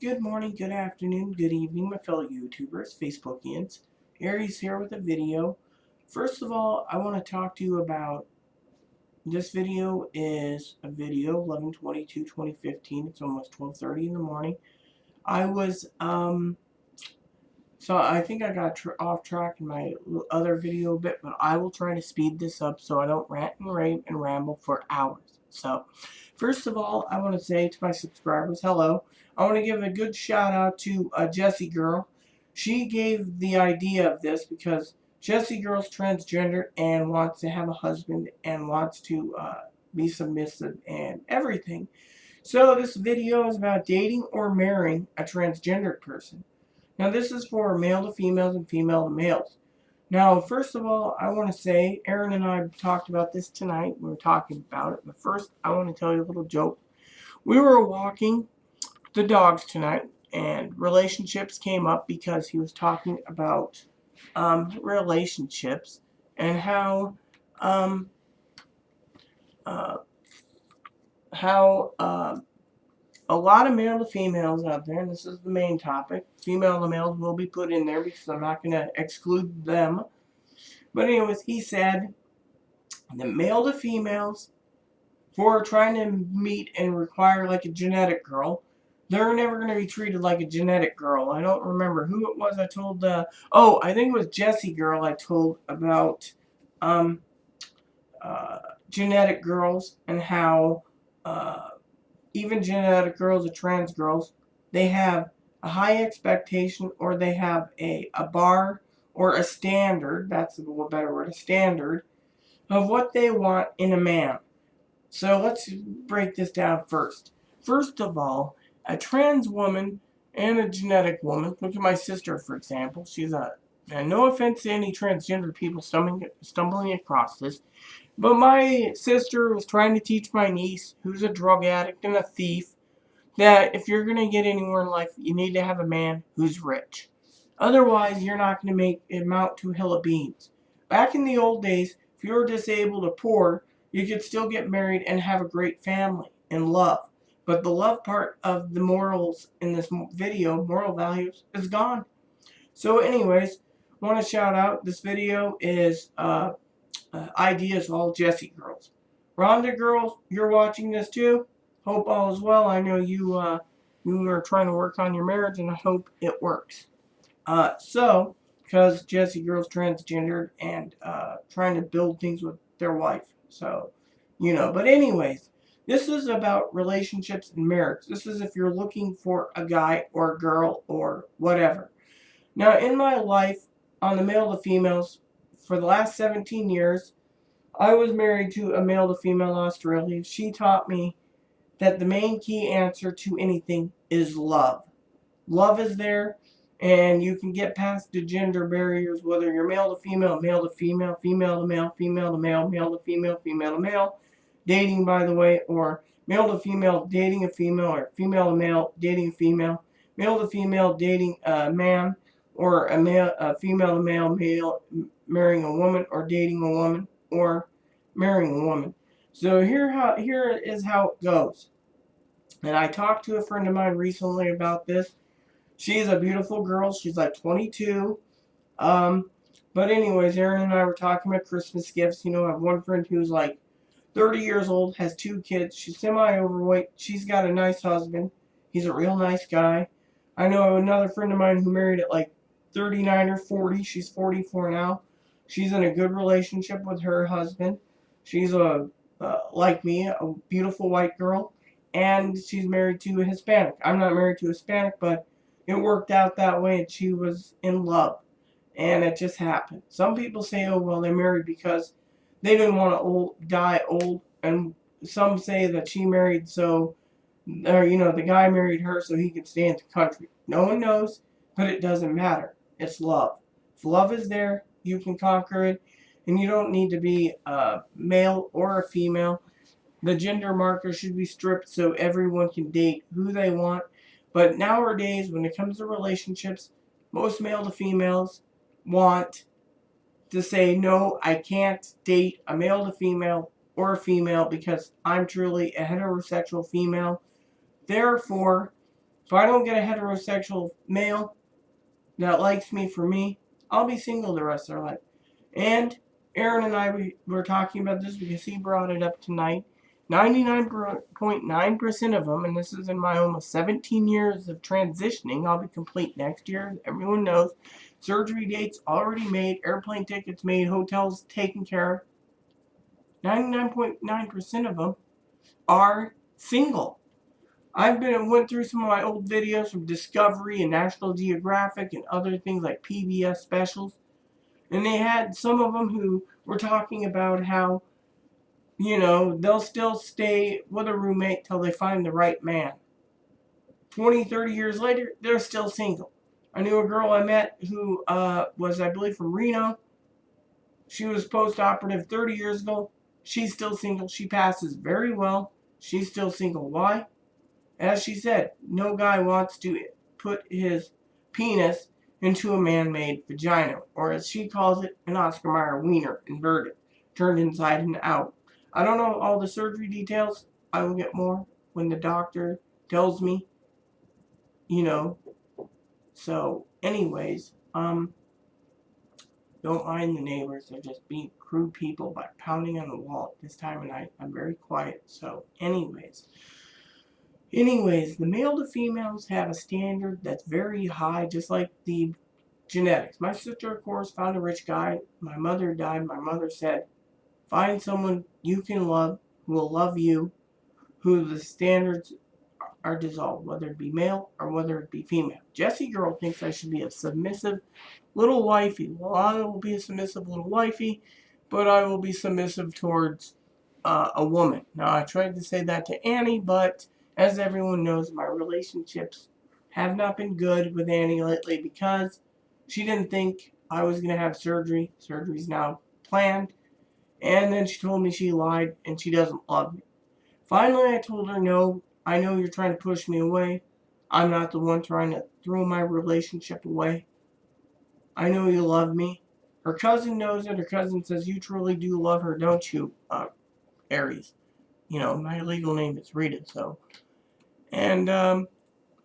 Good morning, good afternoon, good evening, my fellow YouTubers, Facebookians. Aries here with a video. First of all, I want to talk to you about this video is a video 11/22/2015. It's almost 12:30 in the morning. So I think I got off track in my other video a bit, but I will try to speed this up so I don't rant and rave and ramble for hours. So, first of all, I want to say to my subscribers, hello. I want to give a good shout out to Jessie Girl. She gave the idea of this because Jessie Girl's transgender and wants to have a husband and wants to be submissive and everything. So this video is about dating or marrying a transgendered person. Now this is for male to females and female to males. Now, first of all, I want to say, Aaron and I talked about this tonight. We were talking about it. But first, I want to tell you a little joke. We were walking the dogs tonight, and relationships came up because he was talking about relationships and how um, uh, a lot of male to females out there, and this is the main topic. Female to males will be put in there because I'm not going to exclude them. But anyways, he said that male to females, for trying to meet and require like a genetic girl, they're never going to be treated like a genetic girl. I don't remember who it was I told. I think it was Jessie Girl I told about um, genetic girls and how even genetic girls or trans girls, they have a high expectation or they have a bar or a standard, that's a better word, a standard, of what they want in a man. So let's break this down first. First of all, a trans woman and a genetic woman, look at my sister for example, and no offense to any transgender people stumbling across this, but my sister was trying to teach my niece, who's a drug addict and a thief, that if you're going to get anywhere in life, you need to have a man who's rich. Otherwise, you're not going to make it amount to a hill of beans. Back in the old days, if you were disabled or poor, you could still get married and have a great family and love. But the love part of the morals in this video, moral values, is gone. So anyways, I want to shout out, this video is ideas of all Jessie girls. Rhonda girls, you're watching this too. Hope all is well. I know you are trying to work on your marriage, and I hope it works. Because Jessie girl's transgendered and trying to build things with their wife. So, But anyways, this is about relationships and marriage. This is if you're looking for a guy or a girl or whatever. Now, in my life, on the male to females, for the last 17 years, I was married to a male to female Australian. She taught me that the main key answer to anything is love. Love is there, and you can get past the gender barriers, whether you're male to female, male to female, female to male, female to male, male to female, female to male, dating, by the way, or male to female dating a female, or female to male dating a female, male to female dating a man, or a female to male marrying a woman, or dating a woman, or marrying a woman. So here is how it goes. And I talked to a friend of mine recently about this. She's a beautiful girl. She's like 22. But anyways, Aaron and I were talking about Christmas gifts. I have one friend who's like 30 years old, has 2 kids. She's semi-overweight. She's got a nice husband. He's a real nice guy. I know another friend of mine who married at like 39 or 40. She's 44 now. She's in a good relationship with her husband. She's like me, a beautiful white girl, and she's married to a Hispanic. I'm not married to a Hispanic, but it worked out that way, and she was in love, and it just happened. Some people say, oh, well, they married because they didn't want to die old, and some say that she married the guy married her so he could stay in the country. No one knows, but it doesn't matter. It's love. If love is there, you can conquer it, and you don't need to be a male or a female. The gender marker should be stripped so everyone can date who they want. But nowadays, when it comes to relationships, most male to females want to say, no, I can't date a male to female or a female because I'm truly a heterosexual female. Therefore, if If I don't get a heterosexual male that likes me for me, I'll be single the rest of their life. And Aaron and I were talking about this because he brought it up tonight. 99.9% of them, and this is in my almost 17 years of transitioning, I'll be complete next year. Everyone knows. Surgery dates already made, airplane tickets made, hotels taken care of. 99.9% of them are single. Went through some of my old videos from Discovery and National Geographic and other things like PBS specials. And they had some of them who were talking about how, they'll still stay with a roommate till they find the right man. 20, 30 years later, they're still single. I knew a girl I met who was, I believe, from Reno. She was post-operative 30 years ago. She's still single. She passes very well. She's still single. Why? As she said, no guy wants to put his penis into a man-made vagina, or as she calls it, an Oscar Mayer wiener, inverted, turned inside and out. I don't know all the surgery details. I will get more when the doctor tells me, So, anyways, don't mind the neighbors. They're just being crude people by pounding on the wall at this time of night. I'm very quiet. So, anyways, the male to females have a standard that's very high, just like the genetics. My sister, of course, found a rich guy. My mother died. My mother said, find someone you can love, who will love you, who the standards are dissolved, whether it be male or whether it be female. Jessie Girl thinks I should be a submissive little wifey. Well, I will be a submissive little wifey, but I will be submissive towards a woman. Now, I tried to say that to Annie, but as everyone knows, my relationships have not been good with Annie lately because she didn't think I was going to have surgery. Surgery's now planned. And then she told me she lied and she doesn't love me. Finally, I told her, no, I know you're trying to push me away. I'm not the one trying to throw my relationship away. I know you love me. Her cousin knows it. Her cousin says, you truly do love her, don't you, Aries? My legal name is Rita, so. And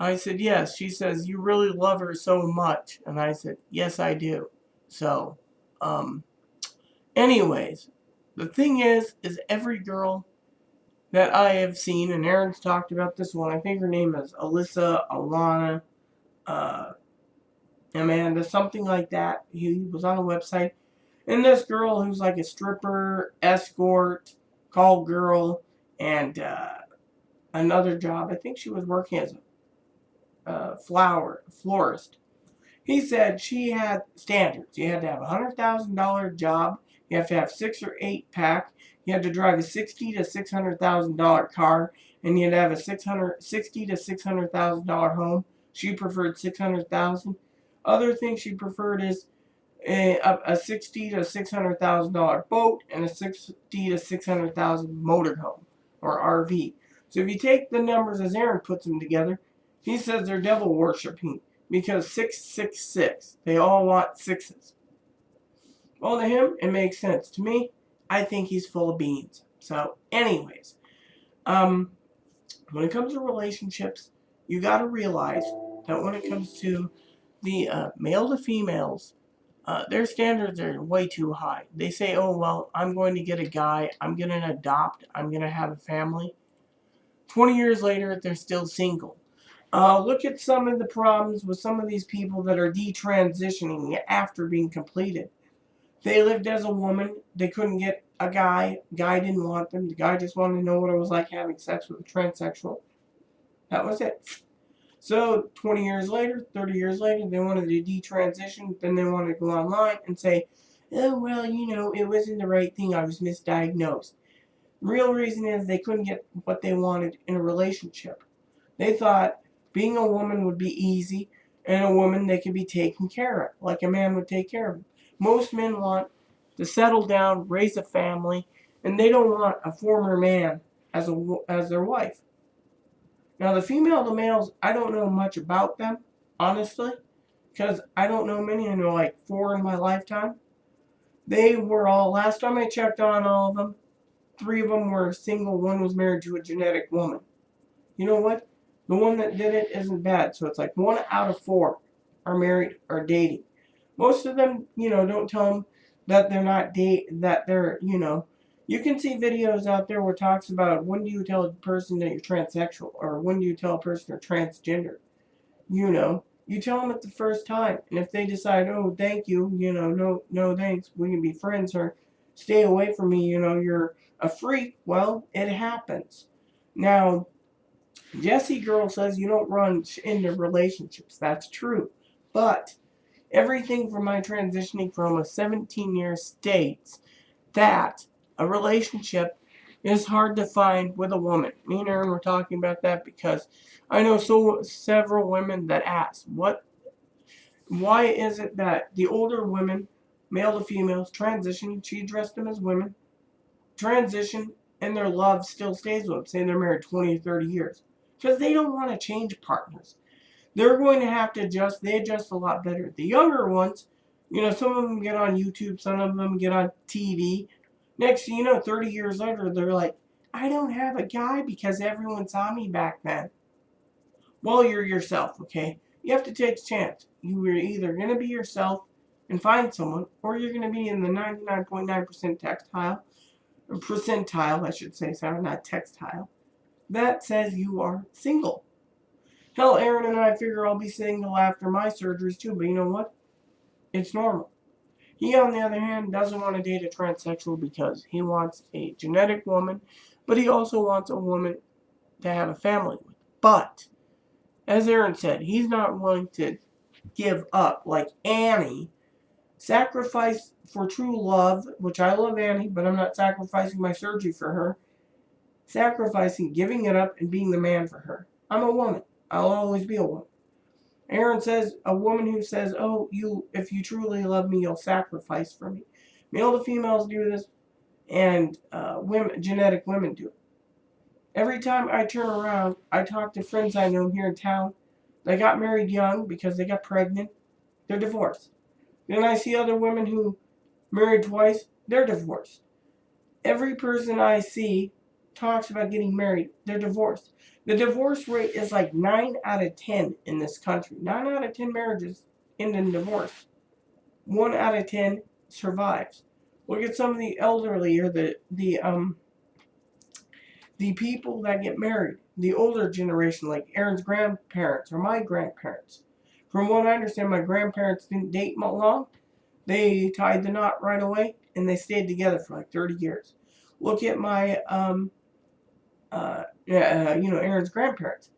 I said, yes. She says, you really love her so much. And I said, yes, I do. So, anyways, the thing is every girl that I have seen, and Aaron's talked about this one, I think her name is Alyssa, Alana, Amanda, something like that. He was on a website. And this girl who's like a stripper, escort, call girl, and another job. I think she was working as a florist. He said she had standards. You had to have a $100,000 job. You have to have 6 or 8 pack. You had to drive a $60,000 to $600,000 car, and you had to have a $60,000 to $600,000 home. She preferred $600,000. Other things she preferred is a $60,000 to $600,000 boat and a $60,000 to $600,000 motorhome or RV. So if you take the numbers as Aaron puts them together, he says they're devil worshipping because 666. They all want sixes. Well, to him, it makes sense. To me, I think he's full of beans. So, anyways, when it comes to relationships, you got to realize that when it comes to the male to females, their standards are way too high. They say, oh, well, I'm going to get a guy, I'm going to adopt, I'm going to have a family. 20 years later, they're still single. Look at some of the problems with some of these people that are detransitioning after being completed. They lived as a woman. They couldn't get a guy. Guy didn't want them. The guy just wanted to know what it was like having sex with a transsexual. That was it. So 20 years later, 30 years later, they wanted to detransition. Then they wanted to go online and say, oh, well, it wasn't the right thing. I was misdiagnosed. Real reason is they couldn't get what they wanted in a relationship. They thought being a woman would be easy, and a woman they could be taken care of, like a man would take care of them. Most men want to settle down, raise a family, and they don't want a former man as their wife. Now, the female to males, I don't know much about them, honestly, because I don't know many. I know like 4 in my lifetime. They were all, last time I checked on all of them, 3 of them were single. 1 was married to a genetic woman. You know what? The one that did it isn't bad. So it's like 1 out of 4 are married or dating. Most of them, don't tell them that they're not that they're. You can see videos out there where it talks about when do you tell a person that you're transsexual or when do you tell a person you're transgender. You tell them at the first time, and if they decide, oh, thank you, no thanks, we can be friends, or stay away from me, you're a freak. Well, it happens. Now, Jessie Girl says you don't run into relationships. That's true, but everything from my transitioning from a 17-year states that a relationship is hard to find with a woman. Me and Aaron were talking about that because I know several women that ask, why is it that the older women, male to females, transition, she addressed them as women, transition, and their love still stays with them, saying they're married 20 or 30 years. Because they don't want to change partners. They're going to have to adjust. They adjust a lot better. The younger ones, some of them get on YouTube, some of them get on TV. Next thing you know, 30 years later, they're like, I don't have a guy because everyone saw me back then. Well, you're yourself, okay? You have to take a chance. You are either going to be yourself and find someone, or you're going to be in the 99.9% percentile, I should say, sorry, not textile, that says you are single. Hell, Aaron and I figure I'll be single after my surgeries too, but you know what? It's normal. He, on the other hand, doesn't want to date a transsexual because he wants a genetic woman, but he also wants a woman to have a family with. But, as Aaron said, he's not willing to give up like Annie, sacrifice for true love, which I love Annie, but I'm not sacrificing my surgery for her. Sacrificing, giving it up, and being the man for her. I'm a woman. I'll always be a woman. Aaron says, a woman who says, oh, if you truly love me, you'll sacrifice for me. Male to females do this, and genetic women do it. Every time I turn around, I talk to friends I know here in town. They got married young because they got pregnant. They're divorced. Then I see other women who married twice. They're divorced. Every person I see talks about getting married. They're divorced. The divorce rate is like 9 out of 10 in this country. 9 out of 10 marriages end in divorce. 1 out of 10 survives. Look at some of the elderly or the people that get married. The older generation, like Aaron's grandparents or my grandparents. From what I understand, my grandparents didn't date long. They tied the knot right away, and they stayed together for like 30 years. Look at my, Aaron's grandparents.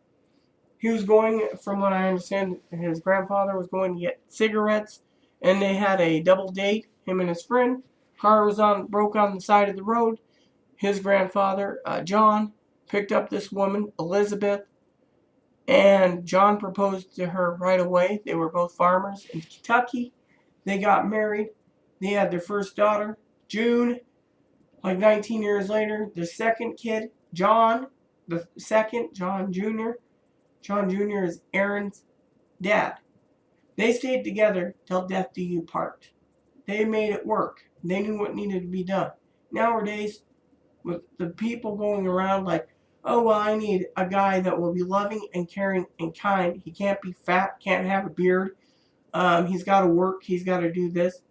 He was going, from what I understand, his grandfather was going to get cigarettes, and they had a double date, him and his friend. Car was broke on the side of the road. His grandfather, John, picked up this woman, Elizabeth, and John proposed to her right away. They were both farmers in Kentucky. They got married. They had their first daughter, June. Like 19 years later, the second kid, John, John Jr. John Jr. is Aaron's dad. They stayed together till death do you part. They made it work. They knew what needed to be done. Nowadays, with the people going around like, oh, well, I need a guy that will be loving and caring and kind. He can't be fat, can't have a beard. He's got to work. He's got to do this.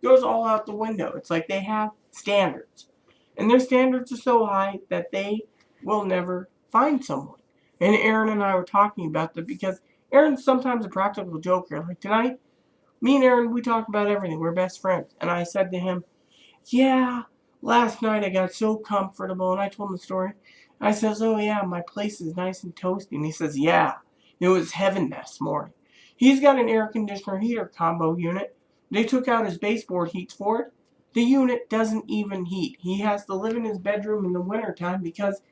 Goes all out the window. It's like they have standards. And their standards are so high that they will never find someone. And Aaron and I were talking about that because Aaron's sometimes a practical joker. Like tonight, me and Aaron, we talk about everything. We're best friends. And I said to him, yeah, last night I got so comfortable. And I told him the story. I says, oh yeah, my place is nice and toasty. And he says, yeah, it was heaven this morning. He's got an air conditioner heater combo unit. They took out his baseboard heats for it. The unit doesn't even heat. He has to live in his bedroom in the wintertime because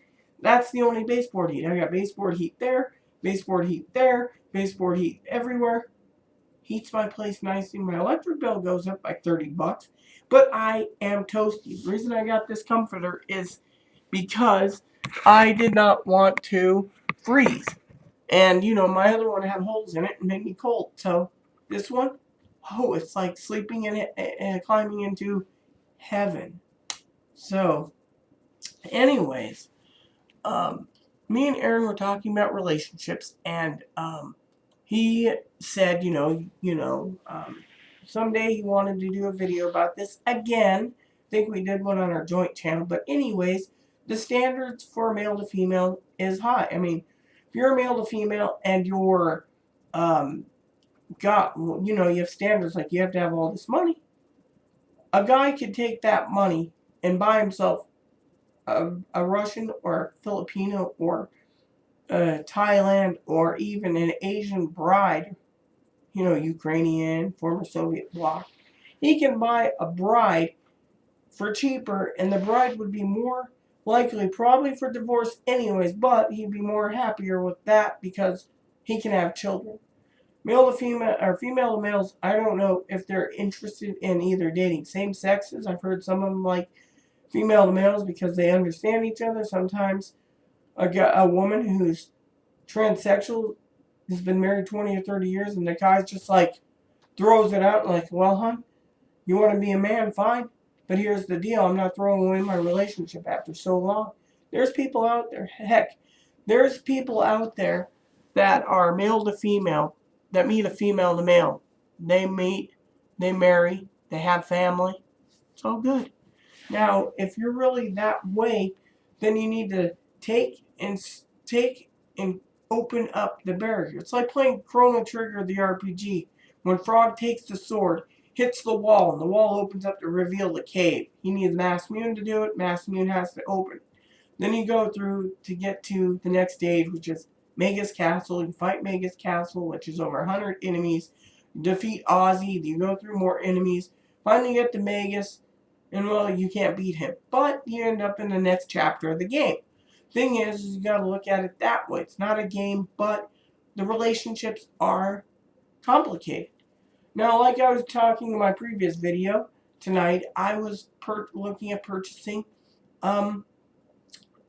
that's the only baseboard heat. I got baseboard heat there, baseboard heat there, baseboard heat everywhere. Heats my place nicely. My electric bill goes up by $30, but I am toasty. The reason I got this comforter is because I did not want to freeze. And, my other one had holes in it and made me cold. So this one, oh, it's like sleeping in it and climbing into heaven. So, anyways, me and Aaron were talking about relationships, and he said, someday he wanted to do a video about this again. I think we did one on our joint channel, but anyways, the standards for male to female is high. I mean, if you're a male to female and you're you have standards like you have to have all this money. A guy could take that money and buy himself a Russian or a Filipino or Thailand or even an Asian bride, Ukrainian, former Soviet bloc. He can buy a bride for cheaper, and the bride would be more likely probably for divorce anyways, but he'd be more happier with that because he can have children. Male to female or female to males, I don't know if they're interested in either dating same sexes. I've heard some of them like female to males because they understand each other. Sometimes a woman who's transsexual has been married 20 or 30 years and the guy's just like throws it out like, well, hon, you want to be a man, fine. But here's the deal. I'm not throwing away my relationship after so long. There's people out there, there's people out there that are male to female, that meet a female to male. They meet, they marry, they have family. It's all good. Now, if you're really that way, then you need to take and open up the barrier. It's like playing Chrono Trigger, the RPG. When Frog takes the sword, hits the wall, and the wall opens up to reveal the cave. He needs Masamune to do it. Masamune has to open it. Then you go through to get to the next stage, which is Magus Castle. You fight Magus Castle, which is over 100 enemies. You defeat Ozzy. You go through more enemies. Finally get to Magus, and well, you can't beat him. But you end up in the next chapter of the game. Thing is you got to look at it that way. It's not a game, but the relationships are complicated. Now, like I was talking in my previous video tonight, I was looking at purchasing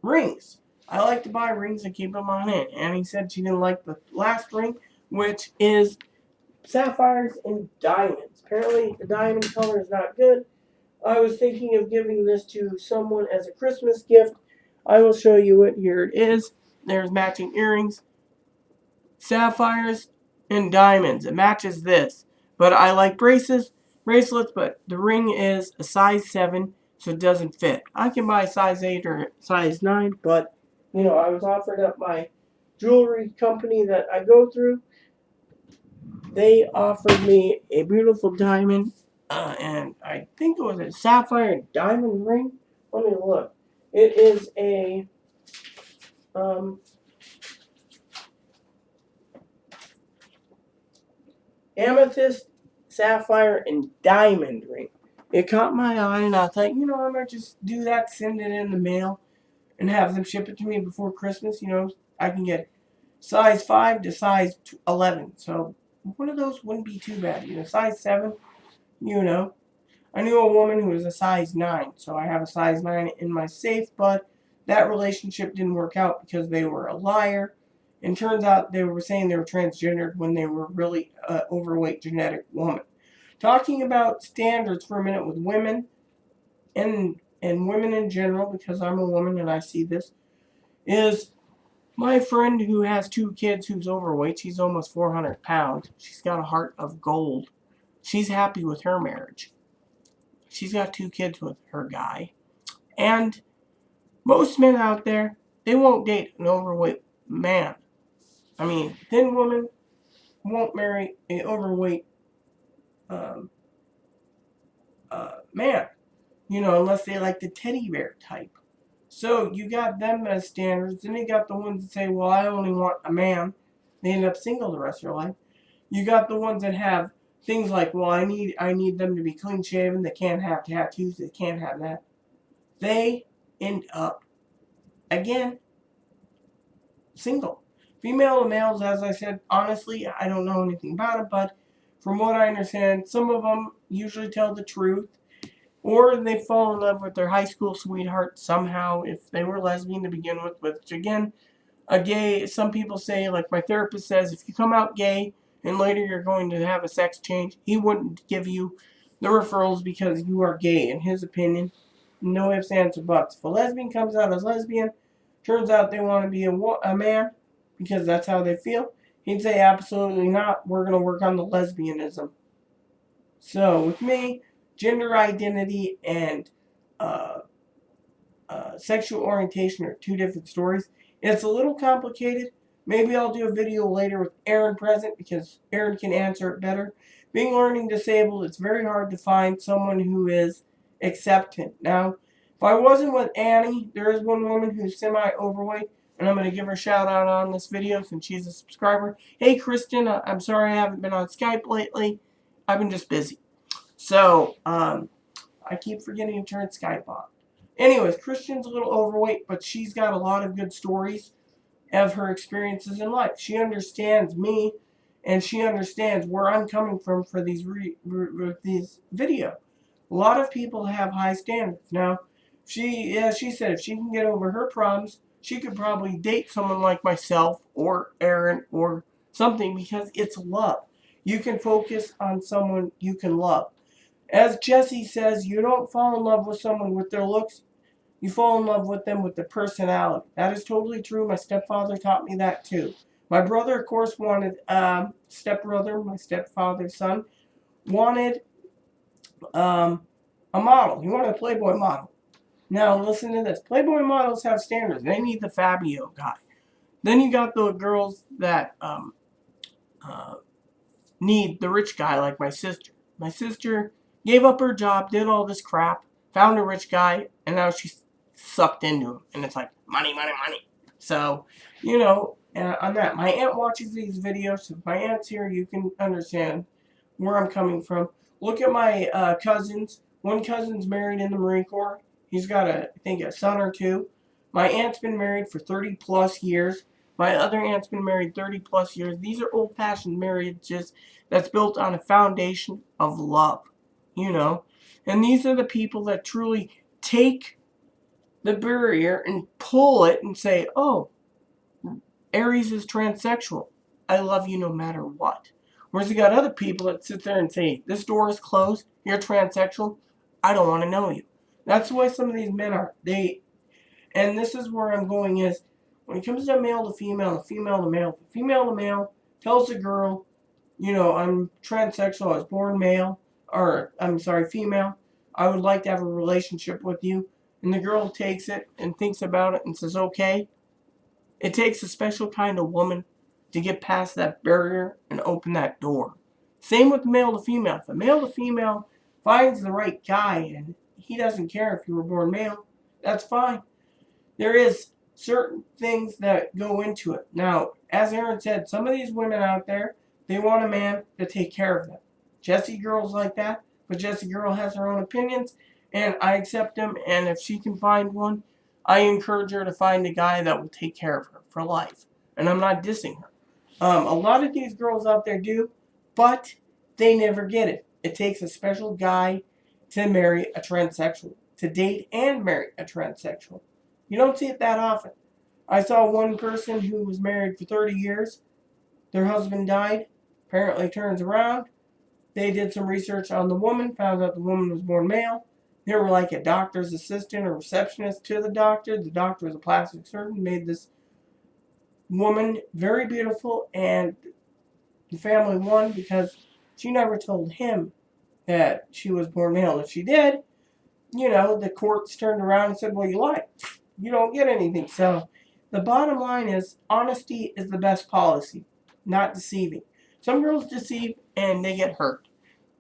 rings. I like to buy rings and keep them on it. And he said she didn't like the last ring, which is sapphires and diamonds. Apparently, the diamond color is not good. I was thinking of giving this to someone as a Christmas gift. I will show you it. Here it is. There's matching earrings, sapphires, and diamonds. It matches this. But I like bracelets, but the ring is a size 7, so it doesn't fit. I can buy a size 8 or size 9, but, I was offered up my jewelry company that I go through. They offered me a beautiful diamond, and I think it was a sapphire and diamond ring. Let me look. It is a amethyst, sapphire, and diamond ring. It caught my eye, and I thought, I might just do that, send it in the mail, and have them ship it to me before Christmas. I can get size 5 to size 11. So one of those wouldn't be too bad. Size 7, I knew a woman who was a size 9, so I have a size 9 in my safe, but that relationship didn't work out because they were a liar. And turns out they were saying they were transgendered when they were really an overweight genetic woman. Talking about standards for a minute with women and women in general, because I'm a woman and I see this, is my friend who has 2 kids who's overweight. She's almost 400 pounds. She's got a heart of gold. She's happy with her marriage. She's got 2 kids with her guy. And most men out there, they won't date an overweight man. I mean, thin women won't marry an overweight man, unless they like the teddy bear type. So you got them as standards. Then you got the ones that say, well, I only want a man. They end up single the rest of their life. You got the ones that have things like, well, I need them to be clean shaven. They can't have tattoos. They can't have that. They end up, again, single. Female to males, as I said, honestly, I don't know anything about it, but from what I understand, some of them usually tell the truth, or they fall in love with their high school sweetheart somehow, if they were lesbian to begin with, which again, some people say, like my therapist says, if you come out gay and later you're going to have a sex change, he wouldn't give you the referrals because you are gay, in his opinion. No ifs, ands, or buts. If a lesbian comes out as lesbian, turns out they want to be a man because that's how they feel, he'd say absolutely not. We're going to work on the lesbianism. So with me, gender identity and uh, sexual orientation are two different stories. It's a little complicated. Maybe I'll do a video later with Aaron present because Aaron can answer it better. Being learning disabled, it's very hard to find someone who is acceptant. Now, if I wasn't with Annie, there is one woman who's semi-overweight, and I'm going to give her a shout out on this video since she's a subscriber. Hey, Kristen, I'm sorry I haven't been on Skype lately. I've been just busy. So, I keep forgetting to turn Skype on. Anyways, Christian's a little overweight, but she's got a lot of good stories of her experiences in life. She understands me, and she understands where I'm coming from for these video. A lot of people have high standards. Now, she said if she can get over her problems, she could probably date someone like myself or Aaron or something because it's love. You can focus on someone you can love. As Jesse says, you don't fall in love with someone with their looks. You fall in love with them with their personality. That is totally true. My stepfather taught me that too. My brother, of course, wanted stepbrother, my stepfather's son, wanted a model. He wanted a Playboy model. Now listen to this. Playboy models have standards. They need the Fabio guy. Then you got the girls that uh, need the rich guy like my sister. My sister gave up her job, did all this crap, found a rich guy, and now she's sucked into him. And it's like, money, money, money. So, on that. My aunt watches these videos. So if my aunt's here, you can understand where I'm coming from. Look at my cousins. One cousin's married in the Marine Corps. He's got, I think, a son or two. My aunt's been married for 30 plus years. My other aunt's been married 30 plus years. These are old-fashioned marriages that's built on a foundation of love, And these are the people that truly take the barrier and pull it and say, oh, Aries is transsexual. I love you no matter what. Whereas you got other people that sit there and say, this door is closed, you're transsexual, I don't want to know you. That's the way some of these men are. And this is where I'm going is, when it comes to male to female, female to male, female to male tells the girl, I'm transsexual, I was born male, or I'm sorry, female. I would like to have a relationship with you. And the girl takes it and thinks about it and says, okay. It takes a special kind of woman to get past that barrier and open that door. Same with male to female. If a male to female finds the right guy and he doesn't care if you were born male, that's fine. There is certain things that go into it. Now, as Aaron said, some of these women out there, they want a man to take care of them. Jessie girl's like that, but Jessie girl has her own opinions, and I accept them, and if she can find one, I encourage her to find a guy that will take care of her for life. And I'm not dissing her. A lot of these girls out there do, but they never get it. It takes a special guy to marry a transsexual, to date and marry a transsexual. You don't see it that often. I saw one person who was married for 30 years. Their husband died. Apparently turns around. They did some research on the woman, found out the woman was born male. They were like a doctor's assistant or receptionist to the doctor. The doctor was a plastic surgeon, made this woman very beautiful, and the family won because she never told him that she was born male. If she did, the courts turned around and said, well, you lied. You don't get anything. So the bottom line is honesty is the best policy, not deceiving. Some girls deceive and they get hurt.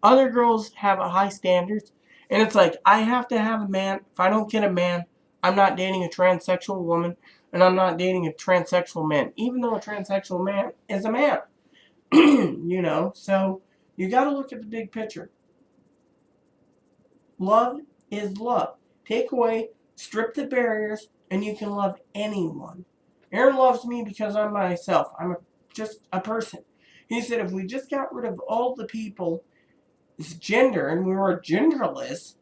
Other girls have a high standards, and it's like, I have to have a man. If I don't get a man, I'm not dating a transsexual woman, and I'm not dating a transsexual man, even though a transsexual man is a man. So you got to look at the big picture. Love is love. Take away, strip the barriers, and you can love anyone. Aaron loves me because I'm myself. I'm just a person. He said if we just got rid of all the people, this gender, and we were genderless,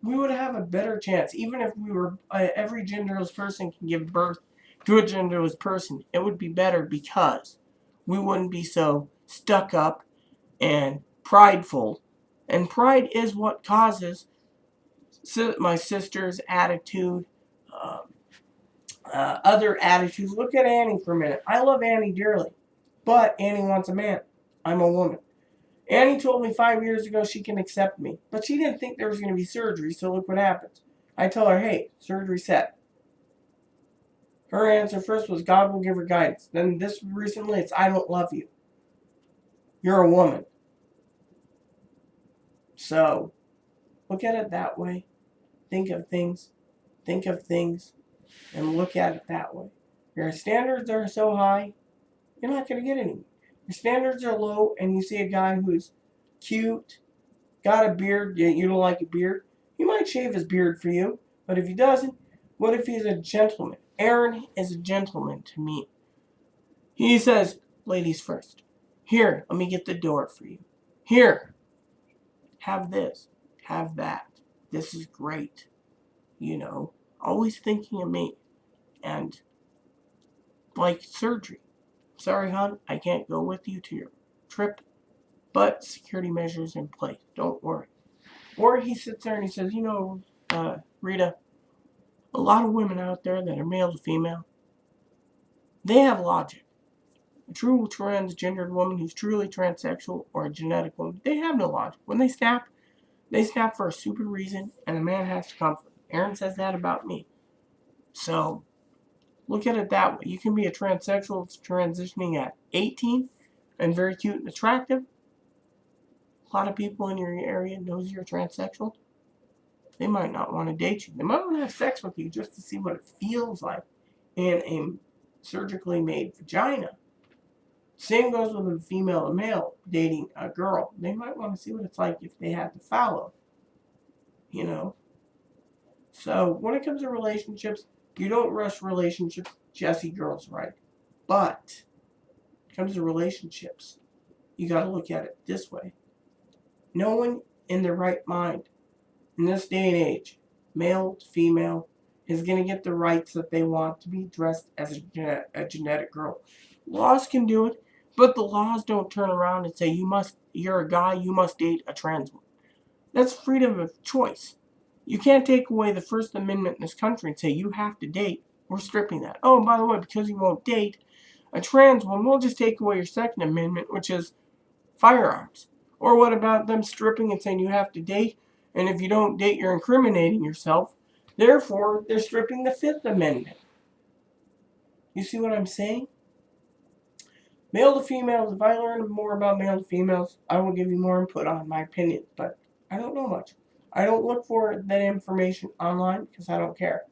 we would have a better chance. Even if we were every genderless person can give birth to a genderless person, it would be better because we wouldn't be so stuck up and prideful. And pride is what causes my sister's attitude, other attitudes. Look at Annie for a minute. I love Annie dearly, but Annie wants a man. I'm a woman. Annie told me 5 years ago she can accept me, but she didn't think there was going to be surgery, so look what happens. I tell her, hey, surgery set. Her answer first was God will give her guidance. Then this recently, it's I don't love you. You're a woman. So look at it that way. Think of things, and look at it that way. Your standards are so high, you're not going to get any. Your standards are low, and you see a guy who's cute, got a beard, yet you don't like a beard. He might shave his beard for you, but if he doesn't, what if he's a gentleman? Aaron is a gentleman to me. He says, ladies first. Here, let me get the door for you. Here, have this, have that. This is great. Always thinking of me. And like surgery. Sorry, hon, I can't go with you to your trip, but security measures in place. Don't worry. Or he sits there and he says, Rita, a lot of women out there that are male to female, they have logic. A true transgendered woman who's truly transsexual or a genetic woman, they have no logic. When they snap for a stupid reason, and the man has to comfort. Aaron says that about me. So, look at it that way. You can be a transsexual transitioning at 18 and very cute and attractive. A lot of people in your area knows you're transsexual. They might not want to date you. They might want to have sex with you just to see what it feels like in a surgically made vagina. Same goes with a female and male dating a girl. They might want to see what it's like if they had to follow. So when it comes to relationships, you don't rush relationships. Jesse Girl's right. But when it comes to relationships, you got to look at it this way. No one in their right mind in this day and age, male to female, is going to get the rights that they want to be dressed as a genetic girl. Laws can do it, but the laws don't turn around and say you're a guy, you must date a trans woman. That's freedom of choice. You can't take away the First Amendment in this country and say you have to date. We're stripping that. Oh, by the way, because you won't date a trans woman, we'll just take away your Second Amendment, which is firearms. Or what about them stripping and saying you have to date, and if you don't date, you're incriminating yourself. Therefore, they're stripping the Fifth Amendment. You see what I'm saying? Male to females, if I learn more about male to females, I will give you more input on my opinion, but I don't know much. I don't look for that information online because I don't care.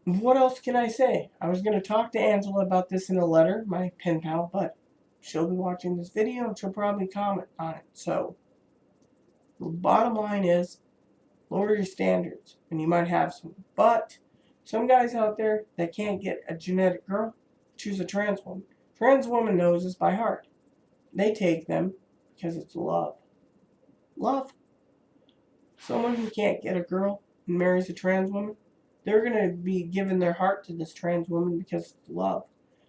What else can I say? I was going to talk to Angela about this in a letter, my pen pal, but she'll be watching this video and she'll probably comment on it. So, the bottom line is, lower your standards, and you might have some. But some guys out there that can't get a genetic girl choose a trans woman. Trans woman knows this by heart. They take them because it's love. Love. Someone who can't get a girl and marries a trans woman, they're going to be giving their heart to this trans woman because it's love.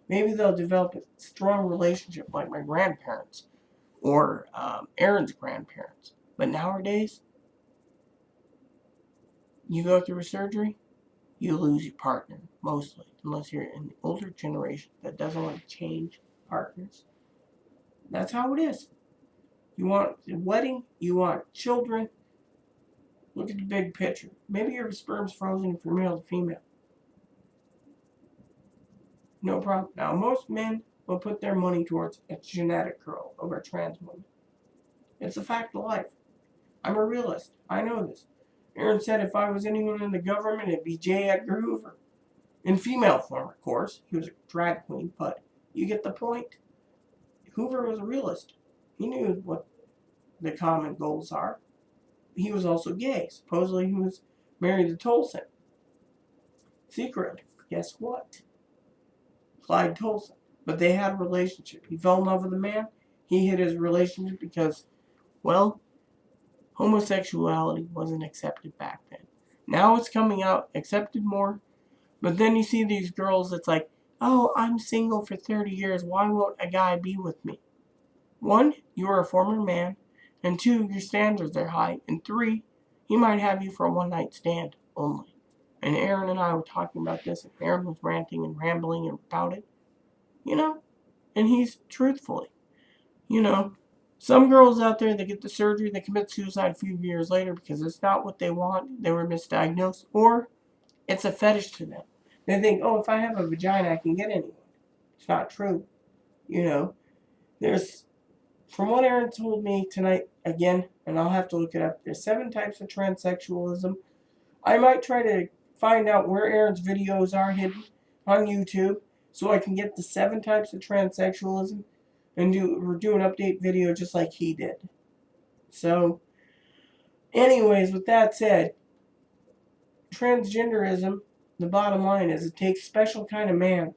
Maybe they'll develop a strong relationship like my grandparents or Aaron's grandparents. But nowadays, you go through a surgery, you lose your partner, mostly, unless you're in the older generation that doesn't want to change partners. That's how it is. You want a wedding, you want children. Look at the big picture. Maybe your sperm's frozen from male to female. No problem. Now, most men will put their money towards a genetic girl over a trans woman. It's a fact of life. I'm a realist. I know this. Aaron said if I was anyone in the government, it'd be J. Edgar Hoover. In female form, of course. He was a drag queen, but you get the point. Hoover was a realist. He knew what the common goals are. He was also gay. Supposedly he was married to Tolson. Secretly. Guess what? Clyde Tolson. But they had a relationship. He fell in love with a man. He hid his relationship because, well, homosexuality wasn't accepted back then. Now it's coming out, accepted more. But then you see these girls that's like, oh, I'm single for 30 years. Why won't a guy be with me? 1, you are a former man. And 2, your standards are high. And 3, he might have you for a one-night stand only. And Aaron and I were talking about this, and Aaron was ranting and rambling about it, you know, and he's truthfully, you know, some girls out there that get the surgery, they commit suicide a few years later because it's not what they want, they were misdiagnosed, or it's a fetish to them. They think, oh, if I have a vagina, I can get anyone. It's not true. You know, there's, from what Aaron told me tonight, again, and I'll have to look it up, there's 7 types of transsexualism. I might try to find out where Aaron's videos are hidden on YouTube so I can get the 7 types of transsexualism and do an update video just like he did. So, anyways, with that said, transgenderism, the bottom line is it takes a special kind of man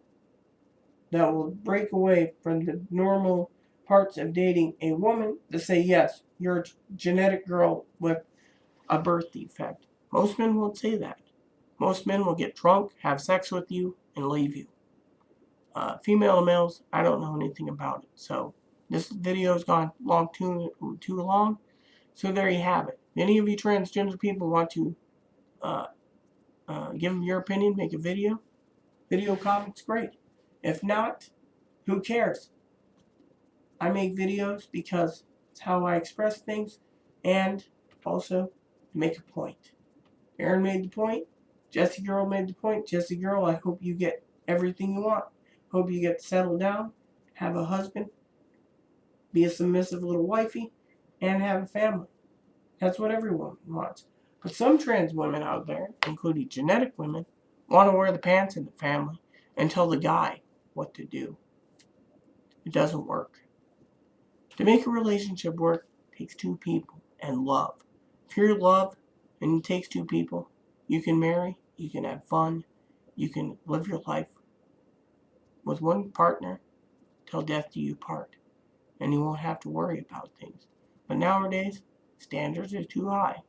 that will break away from the normal parts of dating a woman to say, yes, you're a genetic girl with a birth defect. Most men won't say that. Most men will get drunk, have sex with you, and leave you. Female to males, I don't know anything about it. So this video's gone too long. So there you have it. If any of you transgender people want to give them your opinion, make a video comment's great. If not, who cares? I make videos because it's how I express things and also to make a point. Aaron made the point. Jesse Girl made the point. Jesse Girl, I hope you get everything you want. Hope you get to settle down, have a husband, be a submissive little wifey, and have a family. That's what everyone wants. But some trans women out there, including genetic women, want to wear the pants in the family and tell the guy what to do. It doesn't work. To make a relationship work, it takes 2 people and love. If you're love and it takes 2 people, you can marry, you can have fun, you can live your life with one partner till death do you part. And you won't have to worry about things. But nowadays, standards are too high.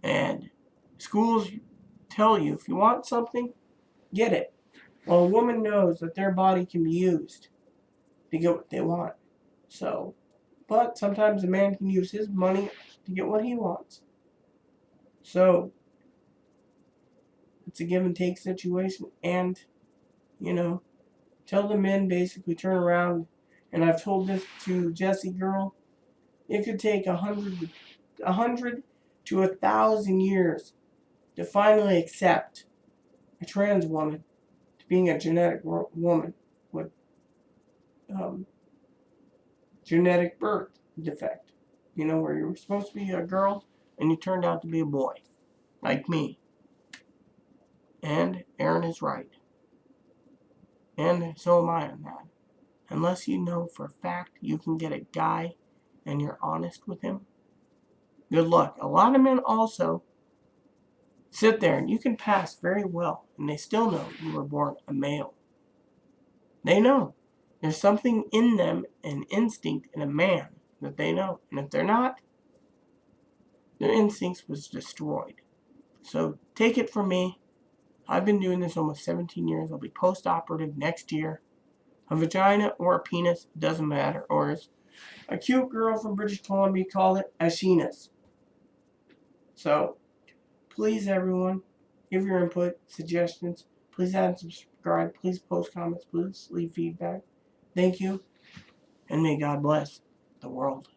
And schools tell you if you want something, get it. Well, a woman knows that their body can be used to get what they want. So, but sometimes a man can use his money to get what he wants. So, it's a give and take situation. And, you know, tell the men basically turn around. And I've told this to Jesse Girl. It could take 100 to 1,000 years to finally accept a trans woman to being a genetic woman with genetic birth defect. You know, where you were supposed to be a girl and you turned out to be a boy, like me. And Aaron is right. And so am I on that. Unless you know for a fact you can get a guy and you're honest with him, good luck. A lot of men also sit there and you can pass very well and they still know you were born a male. They know. There's something in them, an instinct in a man that they know. And if they're not, their instincts was destroyed. So take it from me. I've been doing this almost 17 years. I'll be post-operative next year. A vagina or a penis, doesn't matter. Or as a cute girl from British Columbia called it, a sheenus. So please, everyone, give your input, suggestions. Please add and subscribe. Please post comments. Please leave feedback. Thank you. And may God bless the world.